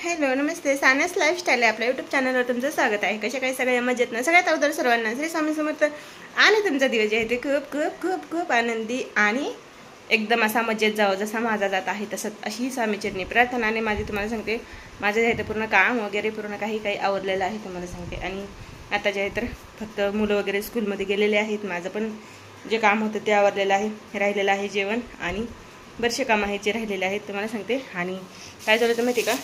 Hello नमस्ते, सानस lifestyle आहे आपल्या YouTube चॅनलवर तुमचं स्वागत आहे. कशा काही सगळ्या मजेत ना. सगळ्यात अगोदर सर्वांना श्री स्वामी समर्थ आणि तुमचा दिवस जे आहे ते खूप खूप खूप खूप आनंदी आणि एकदम असा मजेत जावं जसा माझा जात आहे तसंच, अशी स्वामीचरणी प्रार्थना. आणि माझी तुम्हाला सांगते, माझं जे आहे ते पूर्ण काम वगैरे पूर्ण काही आवरलेलं आहे तुम्हाला सांगते. आणि आता जे आहे तर फक्त मुलं वगैरे स्कूलमध्ये गेलेले आहेत. माझं पण जे काम होतं ते आवरलेलं आहे. राहिलेलं आहे जेवण आणि बरेचसे काम आहेत जे राहिलेले आहेत तुम्हाला सांगते. आणि काय झालं तर माहिती का,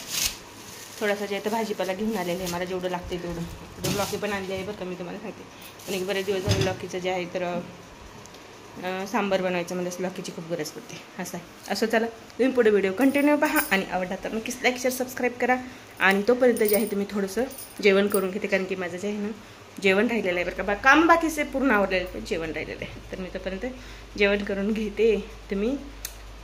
थोडासा जे आहे तर भाजीपाला घेऊन आलेलं आहे मला जेवढं लागते तेवढं. लॉकी पण आणली आहे बरं का, मी तुम्हाला सांगते. पण एक बरेच दिवस झाले लॉकीचं जे आहे तर सांबार बनवायचं म्हणजे लॉकीची खूप गरज पडते असं आहे. असं चला तुम्ही पुढे व्हिडिओ कंटिन्यू पहा आणि आवडला तर नक्कीच लाईक शेअर सबस्क्राईब करा. आणि तोपर्यंत जे आहे तुम्ही थोडंसं जेवण करून घेते, कारण की माझं जे आहे ना जेवण राहिलेलं आहे बरं का. काम बाकीचे पूर्ण आवडलेलं पण जेवण राहिलेलं आहे. तर मी तोपर्यंत जेवण करून घेते, तुम्ही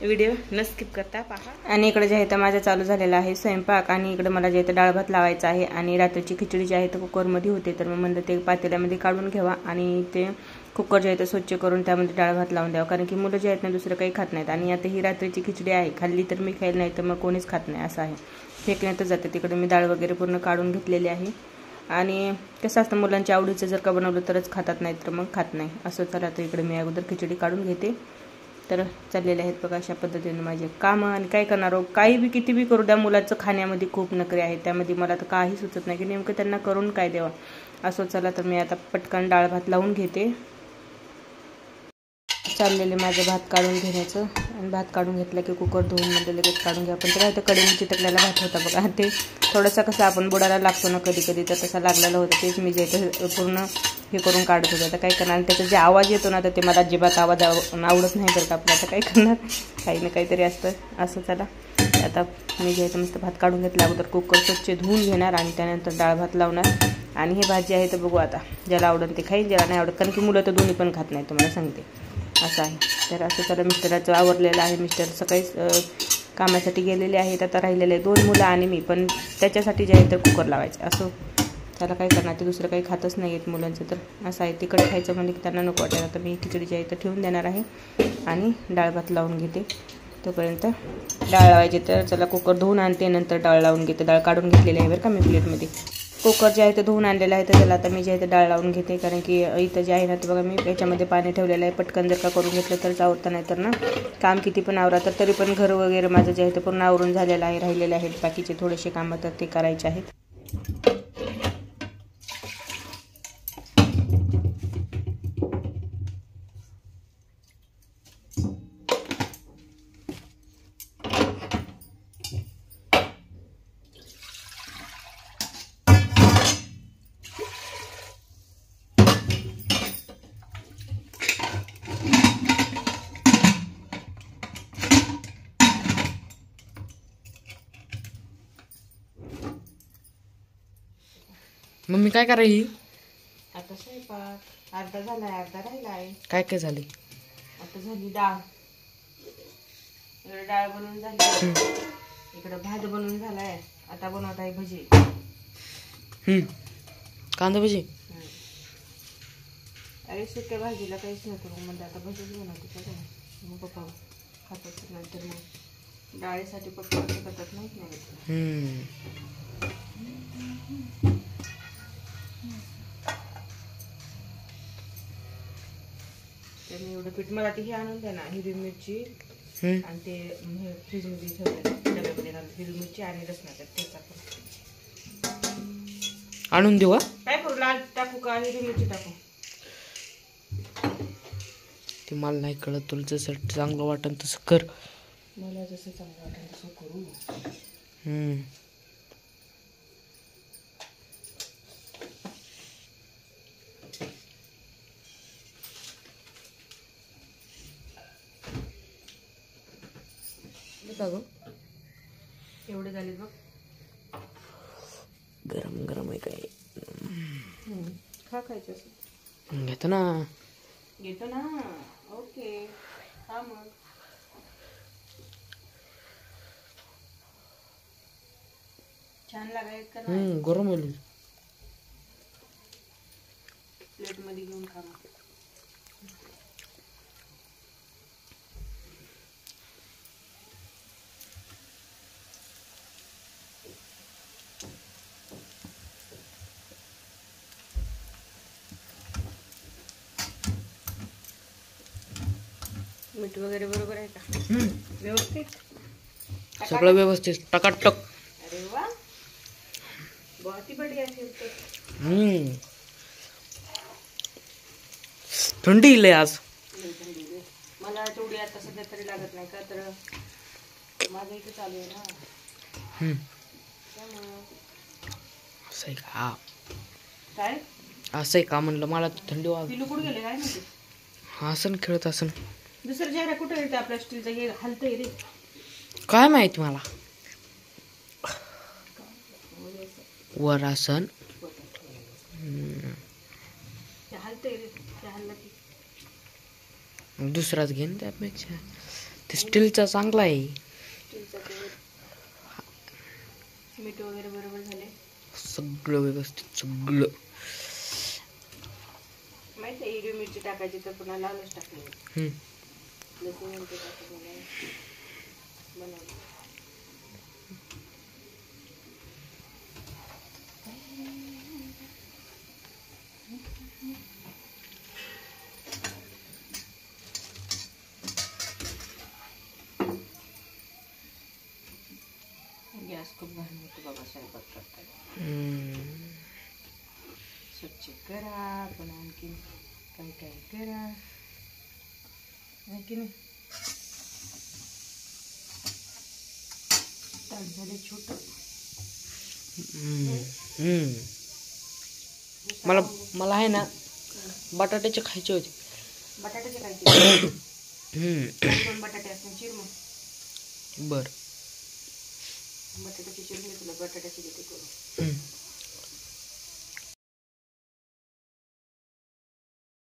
व्हिडिओ न स्किप करता पहा. आणि इकडे जे आहे तर माझं चालू झालेलं आहे स्वयंपाक. आणि इकडे मला जे आहे तर डाळ भात लावायचा आहे. आणि रात्रीची खिचडी जी आहे तर कुकरमध्ये होते, तर मी म्हणलं ते पातेल्यामध्ये काढून घ्यावा आणि ते कुकर जे आहे तर स्वच्छ करून त्यामध्ये डाळ भात लावून द्यावं, कारण की मुलं जे आहेत ना दुसरं काही खात नाहीत. आणि आता ही रात्रीची खिचडी आहे, खाल्ली तर मी खाईल, नाही तर मग कोणीच खात नाही असं आहे. फेकण्यातच जाते. तिकडे मी डाळ वगैरे पूर्ण काढून घेतलेली आहे. आणि कसं असतं, मुलांच्या आवडीचं जर का बनवलं तरच खातात, नाही तर मग खात नाही असं. चला तर इकडे मी अगोदर खिचडी काढून घेते. तर चाललेले आहेत बघा अशा पद्धतीने माझे कामं. आणि काय करणार हो, काही बी किती बी करू द्या, मुलाचं खाण्यामध्ये खूप नखरे आहेत. त्यामध्ये मला तर काही सुचत नाही की नेमकं त्यांना करून काय द्यावं असं. चला तर मी आता पटकन डाळ भात लावून घेते. चाललेले माझं भात काढून घेण्याचं. आणि भात काढून घेतलं की कुकर धुवून म्हणजे लगेच काढून घ्या. पण तर कढईने चिटकलेला भात होता बघा, ते थोडंसं कसं आपण बुडाला लागतो ना कधी कधी, तर तसा लागलेला होता. तेच मी जे पूर्ण हे करून काढत होते. आता काय करणार, त्याचा जे आवाज येतो ना तर ते मला अजिबात आवाज आवडत नाही बरं का आपलं. आता काय करणार, काही ना काहीतरी असतं असं. चला आता मी जे आहे मस्त भात काढून घेतला. अगोदर कुकर स्वच्छ धुवून घेणार आणि त्यानंतर डाळ भात लावणार. आणि हे भाजी आहे तर बघू आता, ज्याला आवडेल ते खाईल, ज्याला नाही आवडत, कारण की मुलं तर दोन्ही पण खात नाही तुम्हाला सांगते असं आहे. तर असं त्याला मिस्टराचं आवरलेलं आहे. मिस्टर सकाळीच कामासाठी गेलेले आहेत. आता राहिलेले आहे 2 मुलं आणि मी, पण त्याच्यासाठी जे आहे तर कुकर लावायचं असं. त्याला काय करणार, ते दुसरं काही खातच नाही आहेत मुलांचं, तर असं आहे. तिखट खायचं म्हणजे की त्यांना नको वाटायला. तर मी खिचडी जी आहे तर ठेवून देणार आहे आणि डाळ भात लावून घेते. तोपर्यंत डाळ लावायची, तर चला कुकर धुवून आणते, नंतर डाळ लावून घेते. डाळ काढून घेतलेली आहे बरं का मी प्लेटमध्ये. कुकर जे आहे ते धुवून आणलेलं आहे. तर त्याला आता मी जे आहे ते डाळ लावून घेते, कारण की इथं जे आहे ना ते बघा मी याच्यामध्ये पाणी ठेवलेलं आहे. पटकन जर का करून घेतलं तरच आवडतं, नाही तर ना काम किती पण आवरा. तर तरी पण घर वगैरे माझं जे आहे ते पूर्ण आवरून झालेलं आहे. राहिलेले आहेत बाकीचे थोडेसे कामं, तर ते करायचे आहेत. मम्मी काय करायची? आता स्वयंपाक अर्धा झालाय, अर्धा राहिला आहे. काय काय झाली? आता झाली डाळ, इकडे डाळ बनवून झाली, इकडे भात बनवून झालाय. आता बनवत आहे भजी. कांदा भजी. अरे सुक्या भाजीला काहीच नको म्हणजे आता भजीच बनवते का काय. मग पप्पा खातात, नंतर मग डाळीसाठी पप्पा असं करतात माहीत नाही. त्यांनी एवढं पीठ मला ती हे आणून द्या ना, हिरवी मिरची आणि ते फ्रीजमध्ये ठेवले डब्यामध्ये घालून, हिरवी मिरची आणि लसणाचा ठेचा आणून देऊ. काय करू, लाल टाकू का हिरवी मिरची टाकू? ते मला नाही कळत, तुला जसं चांगलं वाटेल तसं कर. मला जसं चांगलं वाटेल तसं करू. एवढे झाले बघ. गरम गरम आहे काय? खायचं असं घेतो ना. ओके हा मग. छान लागाय का? गरम होईल. प्लेट मध्ये घेऊन खा. मीठ वगैरे बरोबर आहे का? व्यवस्थित सगळं व्यवस्थित टकाटक. अरे वा, बहुत ही बढ़िया फिर तो. थंडी इले आज. लई थंडी रे. मला तेवढी आता सध्या तरी लागत नाही का, तर माझं इथे चालू आहे ना त्यामुळं. असं आहे का? काय असं आहे का म्हणलं, मला थंडी वाज. पिलू कुठं गेले काय माहिती. आसन खेळत असन. दुसरं चेहरा कुठं येते आपल्या स्टीलचा, हे हलतंय रे. काय माहिती मला. वर आसन. ते हलतंय रे, ते हललं की. दुसराच घेईन त्यापेक्षा. ते स्टीलचा चांगला आहे. स्टीलचा ते मीठ वगैरे बरोबर झाले. सगळं व्यवस्थित सगळं. माहिती आहे हिरवी मिरची टाकायची तर पुन्हा लालच टाकली. लसूण वगैरे टाकून बनवलं. गॅस खूप घाण होतो बाबा स्वयंपाक करताना. स्वच्छ करा, पण आणखीन काय काय करा. आणखीन ताट झाले छोट. मला आहे ना बटाट्याचे खायचे होते. बटाट्याचे खायचे. 2 बटाटे असतील चिर मग. बर. बटाट्याची चिरून तुला बटाट्याची देते करून.